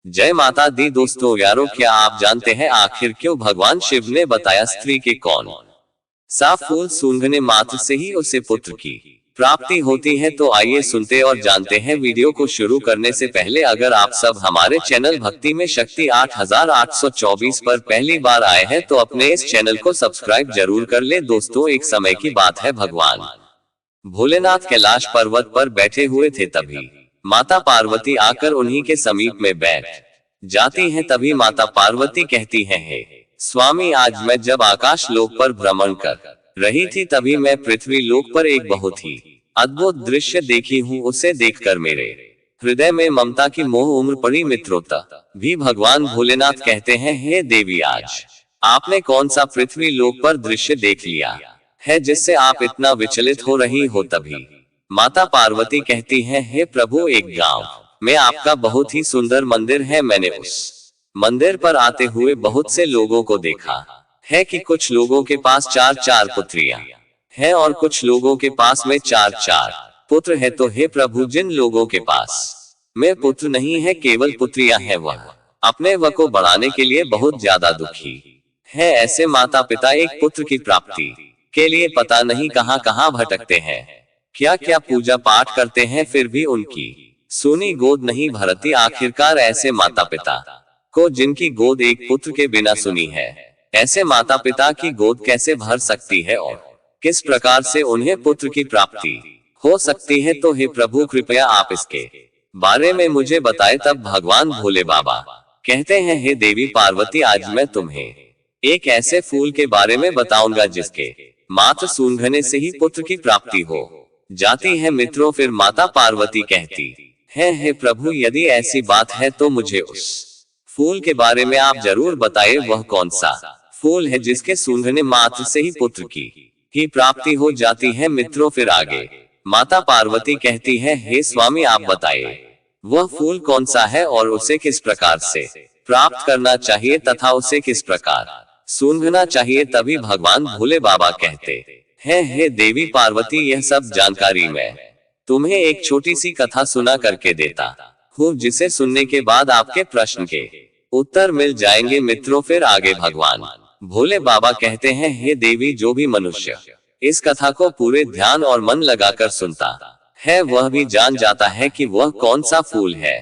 जय माता दी दोस्तों यारो, क्या आप जानते हैं आखिर क्यों भगवान शिव ने बताया स्त्री के कौन सा फूल सूंघने मात्र से ही उसे पुत्र की प्राप्ति होती है? तो आइए सुनते और जानते हैं। वीडियो को शुरू करने से पहले अगर आप सब हमारे चैनल भक्ति में शक्ति 8824 पर पहली बार आए हैं तो अपने इस चैनल को सब्सक्राइब जरूर कर ले। दोस्तों, एक समय की बात है, भगवान भोलेनाथ कैलाश पर्वत पर बैठे हुए थे। तभी माता पार्वती आकर उन्हीं के समीप में बैठ जाती हैं। तभी माता पार्वती कहती हैं, हे स्वामी, आज मैं जब आकाश लोक पर भ्रमण कर रही थी तभी मैं पृथ्वी लोक पर एक बहुत ही अद्भुत दृश्य देखी हूँ। उसे देखकर मेरे हृदय में ममता की मोह उम्र पड़ी मित्रोता भी। भगवान भोलेनाथ कहते हैं, हे देवी, आज आपने कौन सा पृथ्वी लोक पर दृश्य देख लिया है जिससे आप इतना विचलित हो रही हो? तभी माता पार्वती कहती हैं, हे प्रभु, एक गांव में आपका बहुत ही सुंदर मंदिर है। मैंने उस मंदिर पर आते हुए बहुत से लोगों को देखा है कि कुछ लोगों के पास 4-4 पुत्रियां हैं और कुछ लोगों के पास में 4-4 पुत्र है। तो हे प्रभु, जिन लोगों के पास में पुत्र नहीं है, केवल पुत्रियां हैं, वह अपने व को बढ़ाने के लिए बहुत ज्यादा दुखी है। ऐसे माता पिता एक पुत्र की प्राप्ति के लिए पता नहीं कहां कहां भटकते हैं, क्या क्या पूजा पाठ करते हैं, फिर भी उनकी सुनी गोद नहीं भरती। आखिरकार ऐसे माता पिता को जिनकी गोद एक पुत्र के बिना सुनी है, ऐसे माता पिता की गोद कैसे भर सकती है और किस प्रकार से उन्हें पुत्र की प्राप्ति हो सकती है? तो हे प्रभु, कृपया आप इसके बारे में मुझे बताएं। तब भगवान भोले बाबा कहते हैं, हे देवी पार्वती, आज मैं तुम्हें एक ऐसे फूल के बारे में बताऊंगा जिसके मात्र सूंघने से ही पुत्र की प्राप्ति हो जाती है। मित्रों, फिर माता पार्वती कहती है, हे प्रभु, यदि ऐसी बात है तो मुझे उस फूल के बारे में आप जरूर बताइए। वह कौन सा फूल है जिसके सूंघने मात्र से ही पुत्र की ही प्राप्ति हो जाती है? मित्रों, फिर आगे माता पार्वती कहती है, हे स्वामी, आप बताइए वह फूल कौन सा है और उसे किस प्रकार से प्राप्त करना चाहिए तथा उसे किस प्रकार सूंघना चाहिए? तभी भगवान भोले बाबा कहते हैं, हे देवी पार्वती, यह सब जानकारी मैं तुम्हें एक छोटी सी कथा सुना करके देता हूँ, जिसे सुनने के बाद आपके प्रश्न के उत्तर मिल जाएंगे। मित्रों, फिर आगे भगवान भोले बाबा कहते हैं, हे देवी, जो भी मनुष्य इस कथा को पूरे ध्यान और मन लगाकर सुनता है वह भी जान जाता है कि वह कौन सा फूल है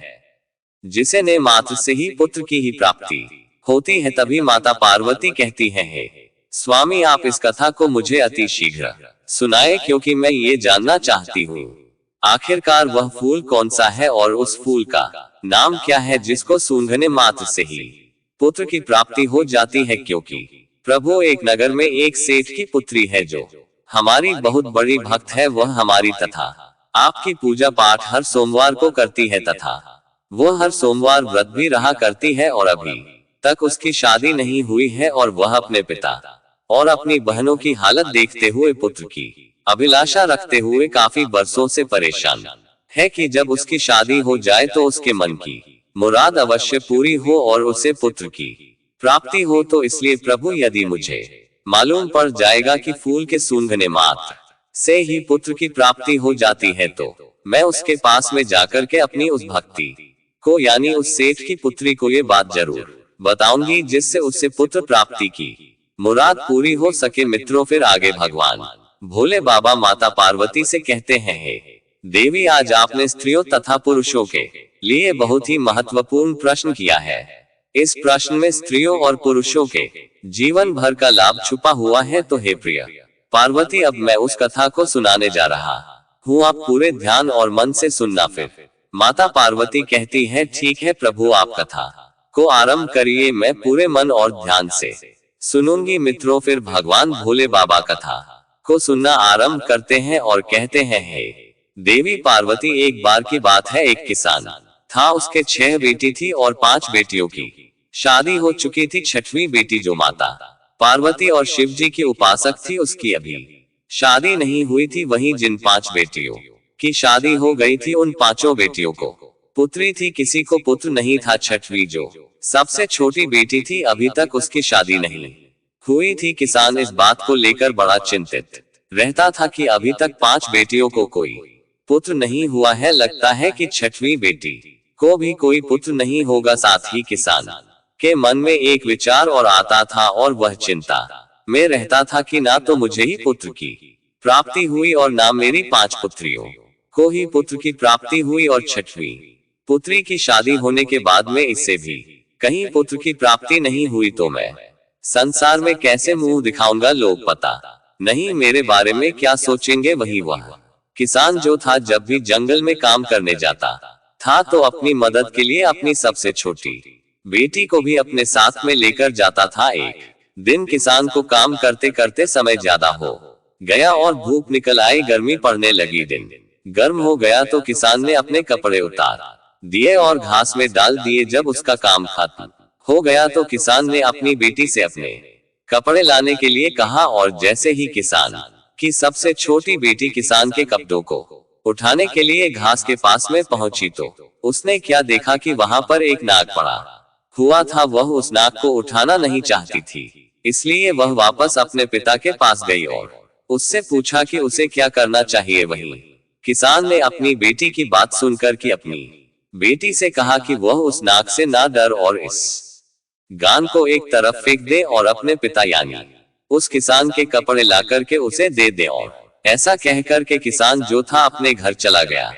जिसे ने मात्र से ही पुत्र की ही प्राप्ति होती है। तभी माता पार्वती कहती है, हे स्वामी, आप इस कथा को मुझे अति शीघ्र सुनाए, क्योंकि मैं ये जानना चाहती हूँ आखिरकार वह फूल कौन सा है और उस फूल का नाम क्या है जिसको सूंघने मात्र से ही पुत्र की प्राप्ति हो जाती है। क्योंकि प्रभु, एक नगर में एक सेठ की पुत्री है जो हमारी बहुत बड़ी भक्त है। वह हमारी तथा आपकी पूजा पाठ हर सोमवार को करती है तथा वह हर सोमवार व्रत भी रहा करती है और अभी तक उसकी शादी नहीं हुई है और वह अपने पिता और अपनी बहनों की हालत देखते हुए पुत्र की अभिलाषा रखते हुए काफी बरसों से परेशान है कि जब उसकी शादी हो जाए तो उसके मन की मुराद अवश्य पूरी हो और उसे पुत्र की प्राप्ति हो। तो इसलिए प्रभु, यदि मुझे मालूम पड़ जाएगा कि फूल के सूंघने मात्र से ही पुत्र की प्राप्ति हो जाती है तो मैं उसके पास में जाकर के अपनी उस भक्ति को यानी उस सेठ की पुत्री को ये बात जरूर बताऊंगी, जिससे उससे पुत्र प्राप्ति की मुराद पूरी हो सके। मित्रों, फिर आगे भगवान भोले बाबा माता पार्वती से कहते हैं, हे देवी, आज आपने स्त्रियों तथा पुरुषों के लिए बहुत ही महत्वपूर्ण प्रश्न किया है। इस प्रश्न में स्त्रियों और पुरुषों के जीवन भर का लाभ छुपा हुआ है। तो हे प्रिय पार्वती, अब मैं उस कथा को सुनाने जा रहा हूँ, आप पूरे ध्यान और मन से सुनना। फिर माता पार्वती कहती है, ठीक है प्रभु, आप कथा को आरंभ करिए, मैं पूरे मन और ध्यान से सुनूंगी। मित्रों, फिर भगवान भोले बाबा कथा को सुनना आरंभ करते हैं और कहते हैं, हे देवी पार्वती, एक बार की बात है, एक किसान था। उसके 6 बेटी थी और 5 बेटियों की शादी हो चुकी थी। 6वीं बेटी जो माता पार्वती और शिव जी की उपासक थी, उसकी अभी शादी नहीं हुई थी। वहीं जिन 5 बेटियों की शादी हो गई थी, उन 5 बेटियों को पुत्री थी, किसी को पुत्र नहीं था। 6वीं जो सबसे छोटी बेटी थी, अभी तक उसकी शादी नहीं हुई थी। किसान इस बात को लेकर बड़ा चिंतित रहता था कि अभी तक 5 बेटियों को कोई पुत्र नहीं हुआ है। लगता है कि 6वीं बेटी को भी कोई पुत्र नहीं होगा। साथ ही किसान के मन में एक विचार और आता था, और वह चिंता में रहता था कि ना तो मुझे ही पुत्र की प्राप्ति हुई और ना मेरी 5 पुत्रियों को ही पुत्र की प्राप्ति हुई, और 6वीं पुत्री की शादी होने के बाद में इससे भी कहीं पुत्र की प्राप्ति नहीं हुई तो मैं संसार में कैसे मुंह दिखाऊंगा। लोग पता नहीं मेरे बारे में क्या सोचेंगे। वही वह किसान जो था, जब भी जंगल में काम करने जाता था तो अपनी मदद के लिए अपनी सबसे छोटी बेटी को भी अपने साथ में लेकर जाता था। एक दिन किसान को काम करते करते समय ज्यादा हो गया और धूप निकल आई, गर्मी पड़ने लगी। दिन गर्म हो गया तो किसान ने अपने कपड़े उतार दिए और घास में डाल दिए। जब उसका काम खत्म हो गया तो किसान ने अपनी बेटी से अपने कपड़े लाने के लिए कहा, और जैसे ही किसान की सबसे छोटी बेटी किसान के कपड़ों को उठाने के लिए घास के पास में पहुंची तो उसने क्या देखा कि वहां पर एक नाग पड़ा हुआ था। वह उस नाग को उठाना नहीं चाहती थी, इसलिए वह वापस अपने पिता के पास गई और उससे पूछा कि उसे क्या करना चाहिए। वही किसान ने अपनी बेटी की बात सुनकर कि अपनी बेटी से कहा कि वह उस नाग से ना डर और इस गान को एक तरफ फेंक दे और अपने पिता यानी उस किसान के कपड़े ला करके उसे दे दे। और ऐसा कहकर के किसान जो था अपने घर चला गया।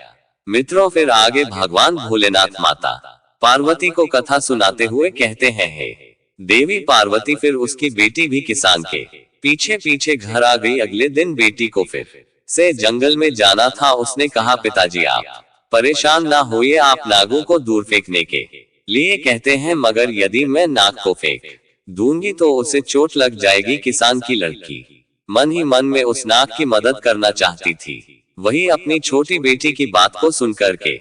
मित्रों, फिर आगे भगवान भोलेनाथ माता पार्वती को कथा सुनाते हुए कहते हैं, हे देवी पार्वती, फिर उसकी बेटी भी किसान के पीछे पीछे घर आ गई। अगले दिन बेटी को फिर से जंगल में जाना था। उसने कहा, पिताजी आप परेशान ना होइए, आप नागों को दूर फेंकने के लिए कहते हैं, मगर यदि मैं नाग को फेंक दूंगी तो उसे चोट लग जाएगी। किसान की लड़की मन ही मन में उस नाग की मदद करना चाहती थी। वही अपनी छोटी बेटी की बात को सुनकर के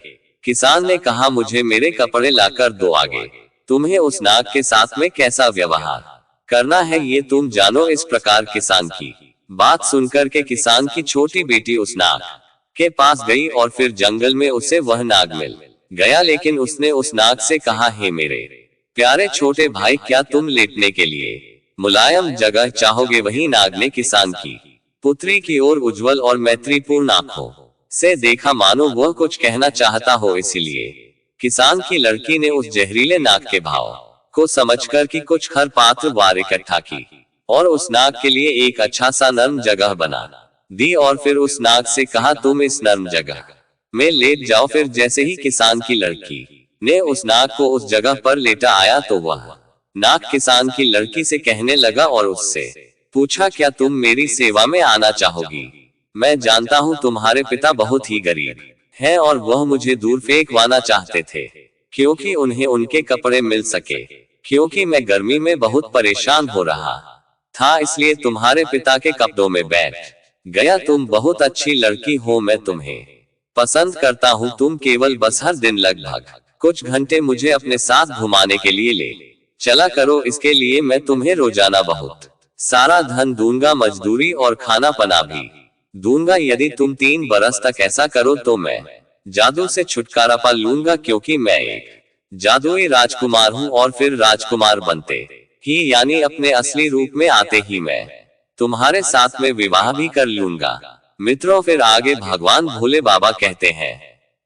किसान ने कहा, मुझे मेरे कपड़े लाकर दो, आगे तुम्हें उस नाग के साथ में कैसा व्यवहार करना है ये तुम जानो। इस प्रकार किसान की बात सुनकर के किसान की छोटी बेटी उस नाग के पास गई और फिर जंगल में उसे वह नाग मिल गया। लेकिन उसने उस नाग से कहा, हे मेरे प्यारे छोटे भाई, क्या तुम लेटने के लिए मुलायम जगह चाहोगे। वही नाग ने किसान की पुत्री की ओर उज्जवल और मैत्रीपूर्ण आंखों से देखा, मानो वह कुछ कहना चाहता हो। इसीलिए किसान की लड़की ने उस जहरीले नाग के भाव को समझकर कि कुछ खरपात वार इकट्ठा की और उस नाग के लिए एक अच्छा सा नर्म जगह बना दी और फिर उस नाग से कहा, तुम इस नर्म जगह में लेट जाओ। फिर जैसे ही किसान की लड़की ने उस नाग को उस जगह पर लेटा आया तो वह नाग किसान की लड़की से कहने लगा और उससे पूछा, क्या तुम मेरी सेवा में आना चाहोगी। मैं जानता हूँ तुम्हारे पिता बहुत ही गरीब हैं और वह मुझे दूर फेंकवाना चाहते थे क्योंकि उन्हें उनके कपड़े मिल सके, क्योंकि मैं गर्मी में बहुत परेशान हो रहा था, इसलिए तुम्हारे पिता के कपड़ों में बैठ गया। तुम बहुत अच्छी लड़की हो, मैं तुम्हें पसंद करता हूँ। तुम केवल बस हर दिन लगभग कुछ घंटे मुझे अपने साथ घुमाने के लिए ले चला करो। इसके लिए मैं तुम्हें रोजाना बहुत सारा धन दूंगा, मजदूरी और खाना पना भी दूंगा। यदि तुम 3 बरस तक ऐसा करो तो मैं जादू से छुटकारा पा लूंगा, क्योंकि मैं एक जादुई राजकुमार हूँ और फिर राजकुमार बनते ही यानी अपने असली रूप में आते ही मैं तुम्हारे साथ में विवाह भी कर लूंगा। मित्रों, फिर आगे भगवान भोले बाबा कहते हैं,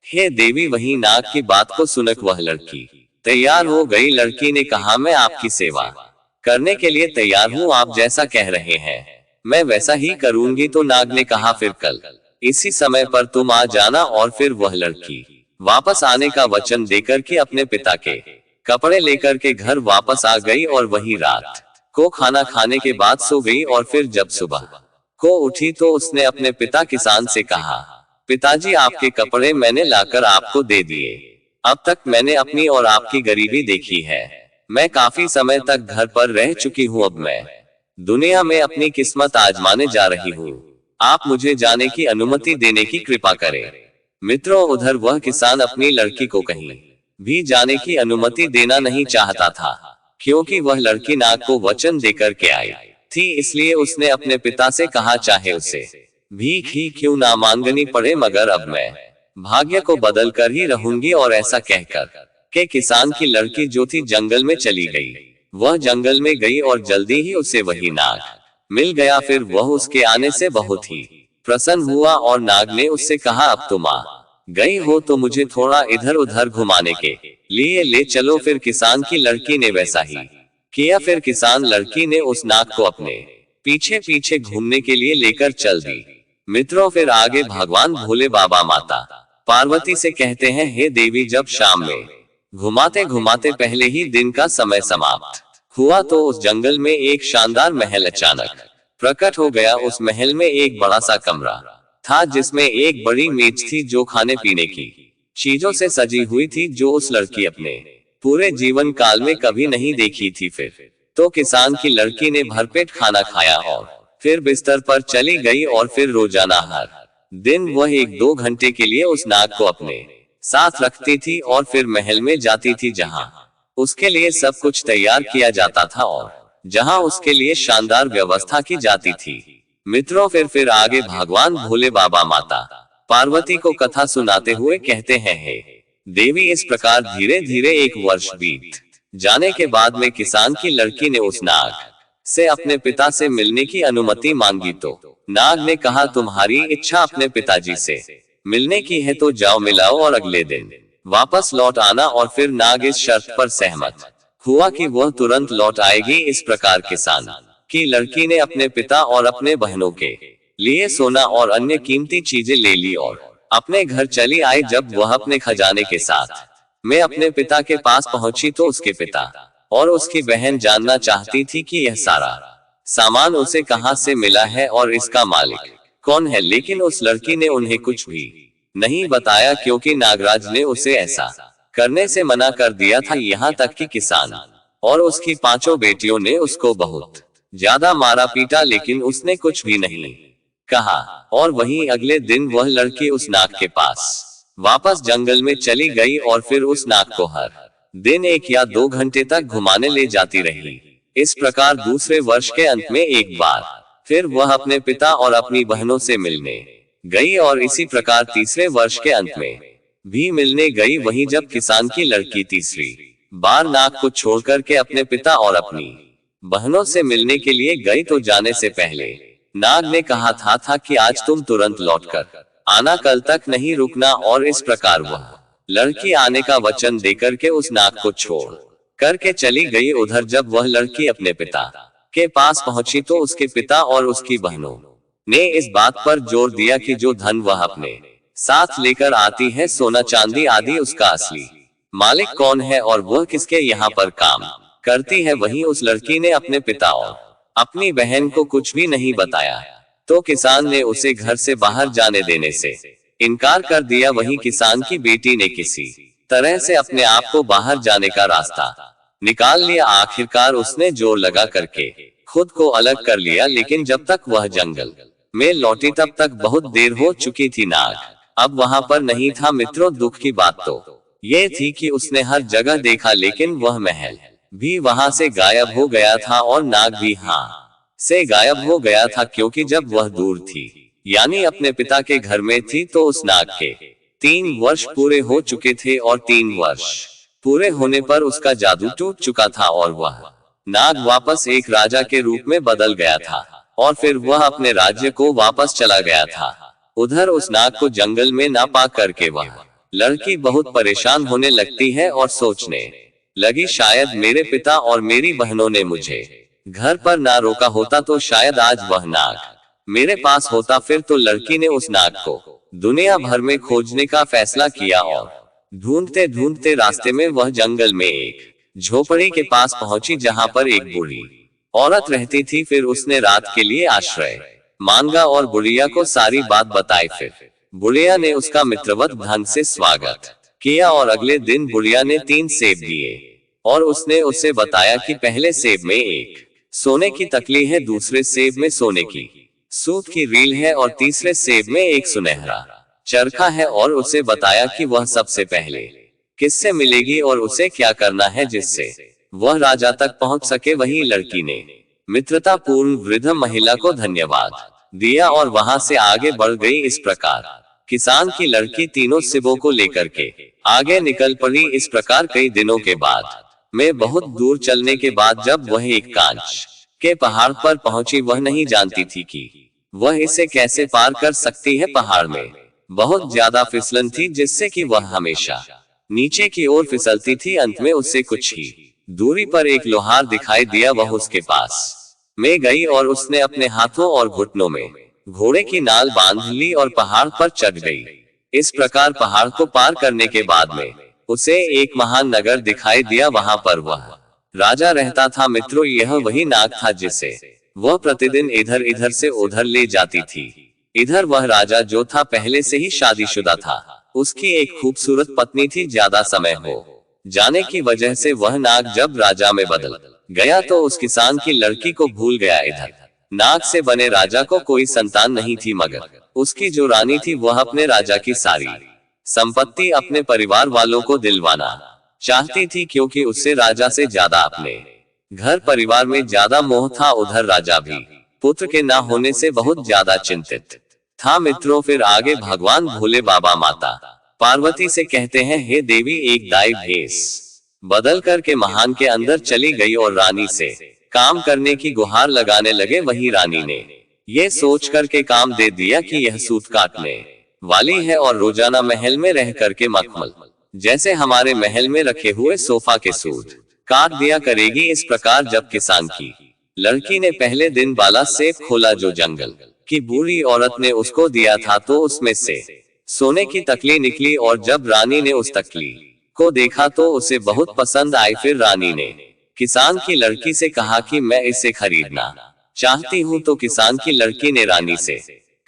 हे देवी, वही नाग की बात को सुनकर वह लड़की तैयार हो गई। लड़की ने कहा, मैं आपकी सेवा करने के लिए तैयार हूँ, आप जैसा कह रहे हैं मैं वैसा ही करूंगी। तो नाग ने कहा, फिर कल इसी समय पर तुम आ जाना। और फिर वह लड़की वापस आने का वचन देकर के अपने पिता के कपड़े लेकर के घर वापस आ गई और वही रात को खाना खाने के बाद सो गई। और फिर जब सुबह को उठी तो उसने अपने पिता किसान से कहा, पिताजी, आपके कपड़े मैंने लाकर आपको दे दिए। अब तक मैंने अपनी और आपकी गरीबी देखी है। मैं काफी समय तक घर पर रह चुकी हूँ, अब मैं दुनिया में अपनी किस्मत आजमाने जा रही हूँ। आप मुझे जाने की अनुमति देने की कृपा करें। मित्रों, उधर वह किसान अपनी लड़की को कहीं भी जाने की अनुमति देना नहीं चाहता था, क्योंकि वह लड़की नाग को वचन देकर के आई थी। इसलिए उसने अपने पिता से कहा, चाहे उसे भीख ही क्यों ना मांगनी पड़े, मगर अब मैं भाग्य को बदल कर ही रहूंगी। और ऐसा कहकर के किसान की लड़की जो थी जंगल में चली गई। वह जंगल में गई और जल्दी ही उसे वही नाग मिल गया। फिर वह उसके आने से बहुत ही प्रसन्न हुआ और नाग ने उससे कहा, अब तुम आ गई हो तो मुझे थोड़ा इधर उधर घुमाने के लिए ले चलो। फिर किसान की लड़की ने वैसा ही किया। फिर किसान लड़की ने उस नाग को अपने पीछे पीछे घूमने के लिए लेकर चल दी। मित्रों, फिर आगे भगवान भोले बाबा माता पार्वती से कहते हैं, हे देवी, जब शाम में घुमाते घुमाते पहले ही दिन का समय समाप्त हुआ तो उस जंगल में एक शानदार महल अचानक प्रकट हो गया। उस महल में एक बड़ा सा कमरा था जिसमें एक बड़ी मेज थी जो खाने पीने की चीजों से सजी हुई थी, जो उस लड़की अपने पूरे जीवन काल में कभी नहीं देखी थी। फिर तो किसान की लड़की ने भरपेट खाना खाया और फिर बिस्तर पर चली गई। और फिर रोजाना हर दिन वह 1-2 घंटे के लिए उस नाग को अपने साथ रखती थी और फिर महल में जाती थी जहां उसके लिए सब कुछ तैयार किया जाता था और जहां उसके लिए शानदार व्यवस्था की जाती थी। मित्रों, फिर आगे भगवान भोले बाबा माता पार्वती को कथा सुनाते हुए कहते हैं, हे देवी, इस प्रकार धीरे धीरे 1 वर्ष बीत जाने के बाद में किसान की लड़की ने उस नाग से अपने पिता से मिलने की अनुमति मांगी तो नाग ने कहा, तुम्हारी इच्छा अपने पिताजी से मिलने की है तो जाओ मिलाओ और अगले दिन वापस लौट आना। और फिर नाग इस शर्त पर सहमत हुआ कि वह तुरंत लौट आएगी। इस प्रकार किसान की लड़की ने अपने पिता और अपने बहनों के लिए सोना और अन्य कीमती चीजें ले ली और अपने घर चली आई। जब वह अपने खजाने के साथ में अपने पिता के पास पहुंची तो उसके पिता और उसकी बहन जानना चाहती थी कि यह सारा सामान उसे कहां से मिला है और इसका मालिक कौन है, लेकिन उस लड़की ने उन्हें कुछ भी नहीं बताया क्योंकि नागराज ने उसे ऐसा करने से मना कर दिया था। यहाँ तक कि किसान और उसकी 5 बेटियों ने उसको बहुत ज्यादा मारा पीटा, लेकिन उसने कुछ भी नहीं कहा। और वहीं अगले दिन वह लड़की उस नाग के पास वापस जंगल में चली गई और फिर उस नाग को हर दिन 1 या 2 घंटे तक घुमाने ले जाती रही। इस प्रकार दूसरे वर्ष के अंत में एक बार फिर वह अपने पिता और अपनी बहनों से मिलने गई और इसी प्रकार तीसरे वर्ष के अंत में भी मिलने गई। वहीं जब किसान की लड़की तीसरी बार नाग को छोड़कर के अपने पिता और अपनी बहनों से मिलने के लिए गई तो जाने से पहले नाग ने कहा था कि आज तुम तुरंत लौटकर आना, कल तक नहीं रुकना। और इस प्रकार वह लड़की आने का वचन देकर के उस नाग को छोड़ करके चली गई। उधर जब वह लड़की अपने पिता के पास पहुंची तो उसके पिता और उसकी बहनों ने इस बात पर जोर दिया कि जो धन वह अपने साथ लेकर आती है, सोना चांदी आदि, उसका असली मालिक कौन है और वह किसके यहाँ पर काम करती है। वहीं उस लड़की ने अपने पिता और अपनी बहन को कुछ भी नहीं बताया तो किसान ने उसे घर से बाहर जाने देने से इनकार कर दिया। वहीं किसान की बेटी ने किसी तरह से अपने आप को बाहर जाने का रास्ता निकाल लिया। आखिरकार उसने जोर लगा करके खुद को अलग कर लिया, लेकिन जब तक वह जंगल में लौटी तब तक बहुत देर हो चुकी थी। नाग अब वहां पर नहीं था। मित्रों, दुख की बात तो ये थी कि उसने हर जगह देखा, लेकिन वह महल भी वहां से गायब हो गया था और नाग भी हाँ से गायब हो गया था, क्योंकि जब वह दूर थी यानी अपने पिता के घर में थी तो उस नाग के 3 वर्ष पूरे हो चुके थे और 3 वर्ष पूरे होने पर उसका जादू टूट चुका था और वह नाग वापस एक राजा के रूप में बदल गया था और फिर वह अपने राज्य को वापस चला गया था। उधर उस नाग को जंगल में ना पा करके वह लड़की बहुत परेशान होने लगती है और सोचने लगी, शायद मेरे पिता और मेरी बहनों ने मुझे घर पर ना रोका होता तो शायद आज वह नाग मेरे पास होता। फिर तो लड़की ने उस नाग को दुनिया भर में खोजने का फैसला किया और ढूंढते ढूंढते रास्ते में वह जंगल में एक झोपड़ी के पास पहुंची जहां पर एक बूढ़ी औरत रहती थी। फिर उसने रात के लिए आश्रय मांगा और बुढ़िया को सारी बात बताई। फिर बुढ़िया ने उसका मित्रवत ढंग से स्वागत किया और अगले दिन बुढ़िया ने 3 सेब दिए और उसने उसे बताया कि पहले सेब में एक सोने की तकली है, दूसरे सेब में सोने की सूत की रील है और तीसरे सेब में एक सुनहरा चरखा है। और उसे बताया कि वह सबसे पहले किससे मिलेगी और उसे क्या करना है जिससे वह राजा तक पहुंच सके। वही लड़की ने मित्रता पूर्ण वृद्ध महिला को धन्यवाद दिया और वहां से आगे बढ़ गई। इस प्रकार किसान की लड़की तीनों सिबों को लेकर के आगे निकल पड़ी। इस प्रकार कई दिनों के बाद में बहुत दूर चलने के बाद जब वह एक कांच के पहाड़ पर पहुंची, वह नहीं जानती थी कि वह इसे कैसे पार कर सकती है। पहाड़ में बहुत ज्यादा फिसलन थी जिससे कि वह हमेशा नीचे की ओर फिसलती थी। अंत में उससे कुछ ही दूरी पर एक लोहार दिखाई दिया। वह उसके पास में गई और उसने अपने हाथों और घुटनों में घोड़े की नाल बांध ली और पहाड़ पर चढ़ गई। इस प्रकार पहाड़ को पार करने के बाद में उसे एक महान नगर दिखाई दिया। वहां पर वह राजा रहता था। मित्रों, यह वही नाग था जिसे वह प्रतिदिन इधर इधर से उधर ले जाती थी। इधर वह राजा जो था पहले से ही शादीशुदा था। उसकी एक खूबसूरत पत्नी थी। ज्यादा समय हो जाने की वजह से वह नाग जब राजा में बदल गया तो उस किसान की लड़की को भूल गया। इधर नाग से बने राजा को कोई संतान नहीं थी, मगर उसकी जो रानी थी वह अपने राजा की सारी संपत्ति अपने परिवार वालों को दिलवाना चाहती थी, क्योंकि उससे राजा से ज्यादा अपने घर परिवार में ज्यादा मोह था। उधर राजा भी पुत्र के न होने से बहुत ज्यादा चिंतित था। मित्रों, फिर आगे भगवान भोले बाबा माता पार्वती से कहते हैं, हे देवी, एक दाई भेष बदल कर के महान के अंदर चली गई और रानी से काम करने की गुहार लगाने लगे। वही रानी ने ये सोच कर के काम दे दिया कि यह सूत काटने वाली है और रोजाना महल में रह करके मखमल जैसे हमारे महल में रखे हुए सोफा के सूत काट दिया करेगी। इस प्रकार जब किसान की लड़की ने पहले दिन बाला सेब खोला जो जंगल की बूढ़ी औरत ने उसको दिया था, तो उसमें से सोने की तकली निकली। और जब रानी ने उस तकली को देखा तो उसे बहुत पसंद आई। फिर रानी ने किसान की लड़की से कहा कि मैं इसे खरीदना चाहती हूँ। तो किसान की लड़की ने रानी से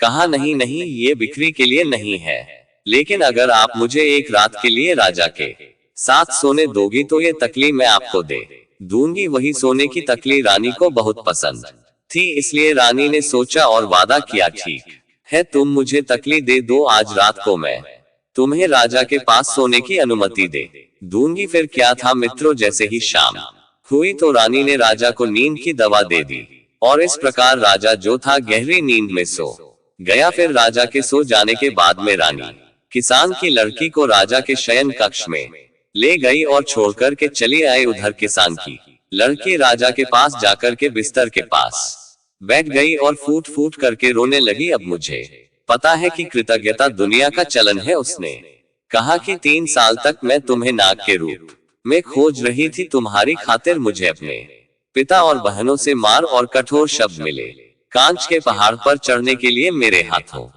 कहा, नहीं नहीं, ये बिक्री के लिए नहीं है, लेकिन अगर आप मुझे एक रात के लिए राजा के साथ सोने दोगी तो ये तकली मैं आपको दे दूंगी। वही सोने की तकली रानी को बहुत पसंद थी, इसलिए रानी ने सोचा और वादा किया, ठीक है, तुम मुझे तकली दे दो, आज रात को मैं तुम्हें राजा के पास सोने की अनुमति दे दूंगी। फिर क्या था मित्रों, जैसे ही शाम हुई तो रानी ने राजा को नींद की दवा दे दी और इस प्रकार राजा जो था गहरी नींद में सो गया। फिर राजा के सो जाने के बाद में रानी किसान की लड़की को राजा के शयन कक्ष में ले गई और छोड़कर के चली आई। उधर किसान की लड़की राजा के पास जाकर के बिस्तर के पास बैठ गई और फूट फूट करके रोने लगी। अब मुझे पता है कि कृतज्ञता दुनिया का चलन है। उसने कहा कि 3 साल तक मैं तुम्हें नाग के रूप में खोज रही थी, तुम्हारी खातिर मुझे अपने पिता और बहनों से मार और कठोर शब्द मिले। कांच के पहाड़ पर चढ़ने के लिए मेरे हाथों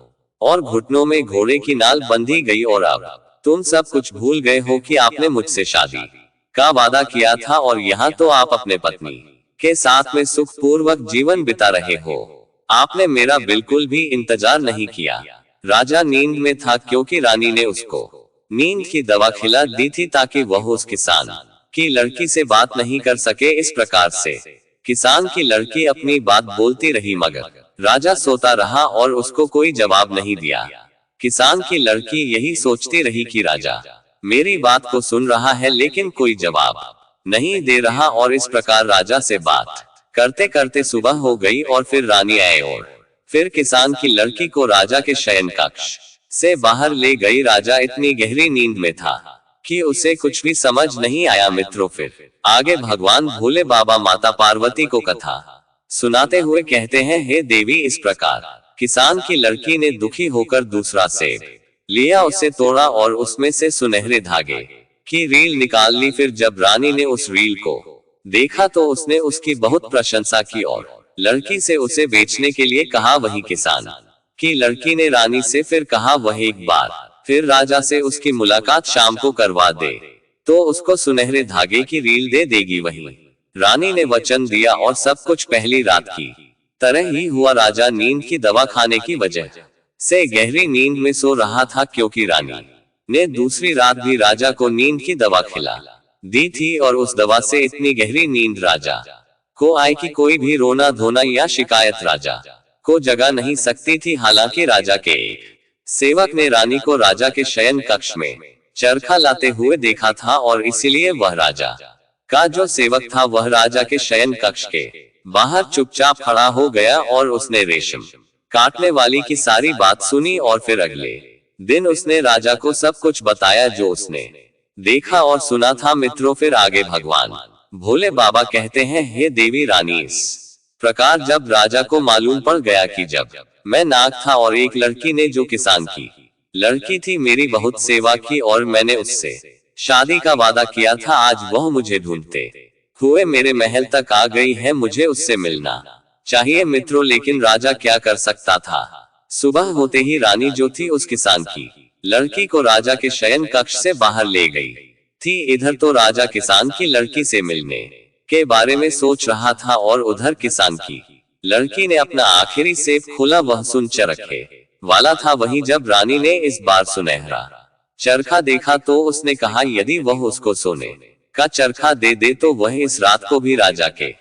और घुटनों में घोड़े की नाल बंधी गई और अब तुम सब कुछ भूल गए हो कि आपने मुझसे शादी का वादा किया था और यहाँ तो आप अपने पत्नी के साथ में सुख पूर्वक जीवन बिता रहे हो। आपने मेरा बिल्कुल भी इंतजार नहीं किया। राजा नींद में था क्योंकि रानी ने उसको नींद की दवा खिला दी थी ताकि वह उस किसान की लड़की से बात नहीं कर सके। इस प्रकार से किसान की लड़की अपनी बात बोलती रही मगर राजा सोता रहा और उसको कोई जवाब नहीं दिया। किसान की लड़की यही सोचती रही कि राजा मेरी बात को सुन रहा है लेकिन कोई जवाब नहीं दे रहा। और इस प्रकार राजा से बात करते करते सुबह हो गई और फिर रानी आए और फिर किसान की लड़की को राजा के शयन कक्ष से बाहर ले गई। राजा इतनी गहरी नींद में था कि उसे कुछ भी समझ नहीं आया। मित्रों, फिर आगे भगवान भोले बाबा माता पार्वती को कथा सुनाते हुए कहते हैं, हे देवी, इस प्रकार किसान की लड़की ने दुखी होकर दूसरा सेब लिया, उसे तोड़ा और उसमें से सुनहरे धागे की रील निकाल ली। फिर जब रानी ने उस रील को देखा तो उसने उसकी बहुत प्रशंसा की और लड़की से उसे बेचने के लिए कहा। वही किसान की लड़की ने रानी से फिर कहा वह एक बार फिर राजा से उसकी मुलाकात शाम को करवा दे तो उसको सुनहरे धागे की रील दे देगी। वही रानी ने वचन दिया और सब कुछ पहली रात की तरह ही हुआ। राजा नींद की दवा खाने की वजह से गहरी नींद में सो रहा था, क्योंकि रानी ने दूसरी रात भी राजा को नींद की दवा खिला दी थी और उस दवा से इतनी गहरी नींद राजा को आई कि कोई भी रोना धोना या शिकायत राजा को जगा नहीं सकती थी। हालांकि राजा के एक सेवक ने रानी को राजा के शयन कक्ष में चरखा लाते हुए देखा था और इसीलिए वह राजा का जो सेवक था वह राजा के शयन कक्ष के बाहर चुपचाप खड़ा हो गया और उसने रेशम काटने वाली की सारी बात सुनी और फिर अगले दिन उसने राजा को सब कुछ बताया जो उसने देखा और सुना था। मित्रों, फिर आगे भगवान भोले बाबा कहते हैं, हे देवी रानी, इस प्रकार जब राजा को मालूम पड़ गया कि जब मैं नाग था और एक लड़की ने जो किसान की लड़की थी, मेरी बहुत सेवा की और मैंने उससे शादी का वादा किया था। आज वह मुझे ढूंढते हुए मेरे महल तक आ गई है। मुझे उससे मिलना चाहिए मित्रों, लेकिन राजा क्या कर सकता था। सुबह होते ही रानी जो थी उस किसान की लड़की को राजा के शयन कक्ष से बाहर ले गई थी। इधर तो राजा किसान की लड़की से मिलने के बारे में सोच रहा था और उधर किसान की लड़की ने अपना आखिरी सेब खोला, वह सुन चरखे वाला था। वहीं जब रानी ने इस बार सुनहरा चरखा देखा तो उसने कहा यदि वह उसको सोने का चरखा दे दे तो वह इस रात को भी राजा के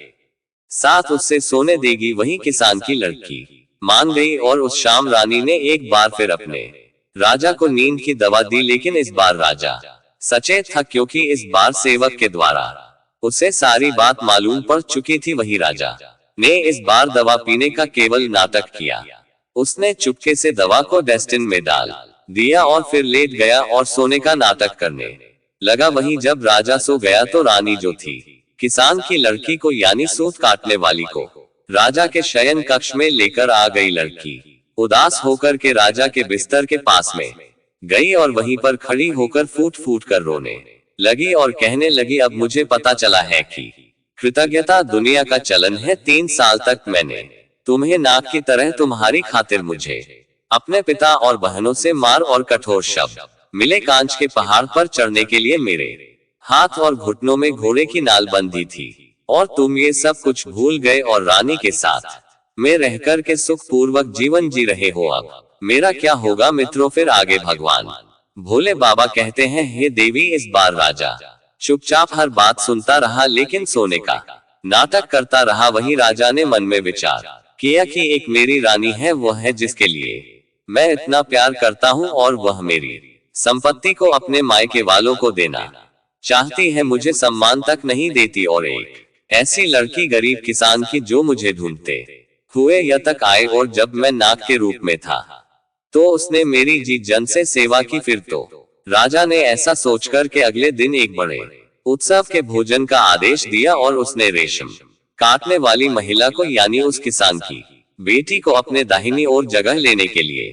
साथ उससे सोने देगी। वहीं किसान की लड़की मान गई और उस शाम रानी ने एक बार फिर अपने राजा को नींद की दवा दी, लेकिन इस बार राजा सचेत था क्योंकि इस बार सेवक के द्वारा उसे सारी बात मालूम पड़ चुकी थी। वही राजा ने इस बार दवा पीने का केवल नाटक किया। उसने चुपके से दवा को डेस्टिन में डाल दिया और फिर लेट गया और सोने का नाटक करने लगा। वहीं जब राजा सो गया तो रानी जो थी किसान की लड़की को यानी सूत काटने वाली को राजा के शयन कक्ष में लेकर आ गई। लड़की उदास होकर के राजा के बिस्तर के पास में गई और वहीं पर खड़ी होकर फूट फूट कर रोने लगी और कहने लगी, अब मुझे पता चला है कि कृतज्ञता दुनिया का चलन है। 3 साल तक मैंने तुम्हें नाक की तरह तुम्हारी खातिर मुझे अपने पिता और बहनों से मार और कठोर शब्द मिले। कांच के पहाड़ पर चढ़ने के लिए मेरे हाथ और घुटनों में घोड़े की नाल बंधी थी और तुम ये सब कुछ भूल गए और रानी के साथ में रहकर के सुख पूर्वक जीवन जी रहे हो। अब मेरा क्या होगा मित्रों। फिर आगे भगवान भोले बाबा कहते हैं, हे देवी, इस बार राजा चुपचाप हर बात सुनता रहा लेकिन सोने का नाटक करता रहा। वही राजा ने मन में विचार किया कि एक मेरी रानी है, वह है जिसके लिए मैं इतना प्यार करता हूँ और वह मेरी संपत्ति को अपने मायके वालों को देना चाहती है, मुझे सम्मान तक नहीं देती। और एक ऐसी लड़की गरीब किसान की जो मुझे ढूंढते हुए यह तक आए और जब मैं नाक के रूप में था तो उसने मेरी जी जन से सेवा की। फिर तो राजा ने ऐसा सोचकर के अगले दिन एक बड़े उत्सव के भोजन का आदेश दिया और उसने रेशम काटने वाली महिला को यानी उस किसान की बेटी को अपने दाहिनी ओर जगह लेने के लिए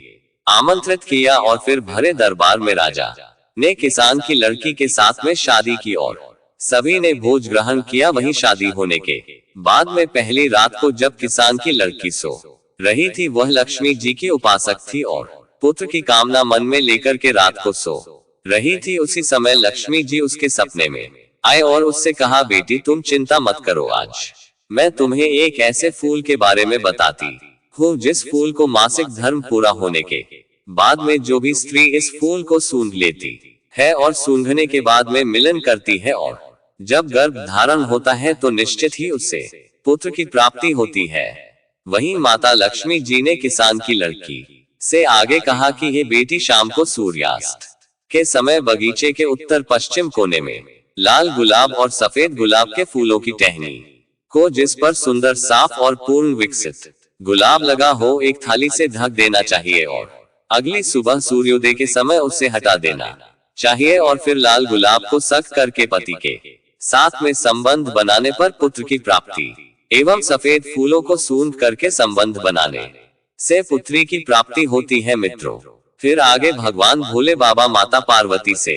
आमंत्रित किया और फिर भरे दरबार में राजा ने किसान की लड़की के साथ में शादी की और सभी ने भोज ग्रहण किया। वहीं शादी होने के बाद में पहली रात को जब किसान की लड़की सो रही थी, वह लक्ष्मी जी की उपासक थी और पुत्र की कामना मन में लेकर के रात को सो रही थी। उसी समय लक्ष्मी जी उसके सपने में आए और उससे कहा, बेटी तुम चिंता मत करो, आज मैं तुम्हें एक ऐसे फूल के बारे में बताती हूँ जिस फूल को मासिक धर्म पूरा होने के बाद में जो भी स्त्री इस फूल को सूंघ लेती है और सूंघने के बाद में मिलन करती है और जब गर्भ धारण होता है तो निश्चित ही उससे पुत्र की प्राप्ति होती है। वहीं माता लक्ष्मी जी ने किसान की लड़की से आगे कहा कि हे बेटी, शाम को सूर्यास्त के समय बगीचे के उत्तर पश्चिम कोने में लाल गुलाब और सफेद गुलाब के फूलों की टहनी को जिस पर सुंदर साफ और पूर्ण विकसित गुलाब लगा हो, एक थाली से ढक देना चाहिए और अगली सुबह सूर्योदय के समय उसे हटा देना चाहिए और फिर लाल गुलाब को सख्त करके पति के साथ में संबंध बनाने पर पुत्र की प्राप्ति एवं सफेद फूलों को सूंघ करके संबंध बनाने से पुत्री की प्राप्ति होती है। मित्रों, फिर आगे भगवान भोले बाबा माता पार्वती से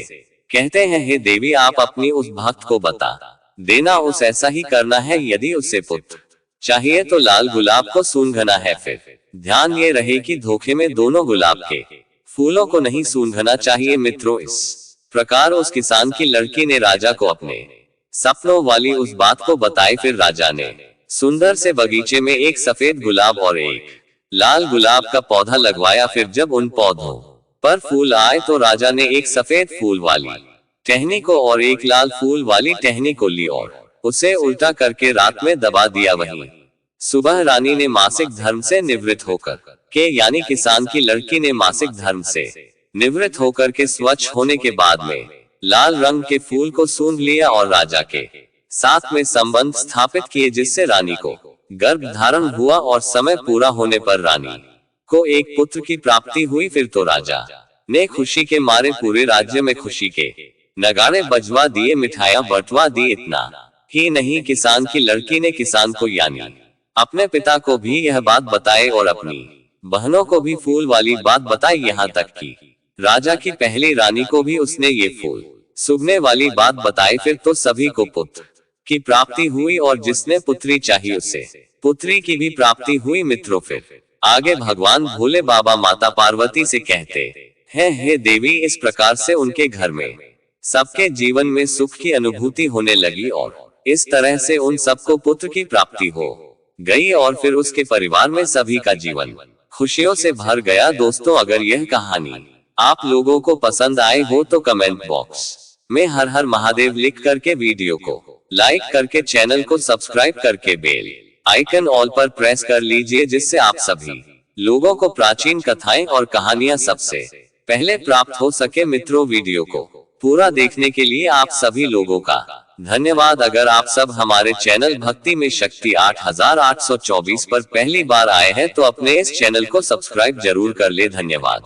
कहते हैं, हे देवी, आप अपनी उस भक्त को बता देना, उस ऐसा ही करना है। यदि उससे पुत्र चाहिए तो लाल गुलाब को सूंघना है। फिर ध्यान ये रहे कि धोखे में दोनों गुलाब के फूलों को नहीं सूंघना चाहिए। मित्रों, इस प्रकार उस किसान की लड़की ने राजा को अपने सपनों वाली उस बात को बताई। फिर राजा ने सुंदर से बगीचे में एक सफेद गुलाब और एक लाल गुलाब का पौधा लगवाया। फिर जब उन पौधों पर फूल आए तो राजा ने एक सफेद फूल वाली टहनी को और एक लाल फूल वाली टहनी को ली और उसे उल्टा करके रात में दबा दिया। वहीं सुबह रानी ने मासिक धर्म से निवृत्त होकर के यानी किसान की लड़की ने मासिक धर्म से निवृत्त होकर के स्वच्छ होने के बाद में लाल रंग के फूल को सूंघ लिया और राजा के साथ में संबंध स्थापित किए, जिससे रानी को गर्भ धारण हुआ और समय पूरा होने पर रानी को एक पुत्र की प्राप्ति हुई। फिर तो राजा ने खुशी के मारे पूरे राज्य में खुशी के नगाड़े बजवा दिए, मिठाइयां बंटवा दी। इतना ही नहीं, किसान की लड़की ने किसान को यानी अपने पिता को भी यह बात बताई और अपनी बहनों को भी फूल वाली बात बताई। यहाँ तक कि राजा की पहली रानी को भी उसने ये फूल सूंघने वाली बात बताई। फिर तो सभी को पुत्र की प्राप्ति हुई और जिसने पुत्री चाहिए उसे पुत्री की भी प्राप्ति हुई। मित्रों फिर आगे भगवान भोले बाबा माता पार्वती से कहते हैं, हे देवी, इस प्रकार से उनके घर में सबके जीवन में सुख की अनुभूति होने लगी और इस तरह से उन सबको पुत्र की प्राप्ति हो गई और फिर उसके परिवार में सभी का जीवन खुशियों से भर गया। दोस्तों, अगर यह कहानी आप लोगों को पसंद आई हो तो कमेंट बॉक्स में हर हर महादेव लिख करके वीडियो को लाइक करके चैनल को सब्सक्राइब करके बेल आइकन ऑल पर प्रेस कर लीजिए, जिससे आप सभी लोगों को प्राचीन कथाएं और कहानियां सबसे पहले प्राप्त हो सके। मित्रों, वीडियो को पूरा देखने के लिए आप सभी लोगों का धन्यवाद। अगर आप सब हमारे चैनल भक्ति में शक्ति 8824 पर पहली बार आए हैं तो अपने इस चैनल को सब्सक्राइब जरूर कर ले। धन्यवाद।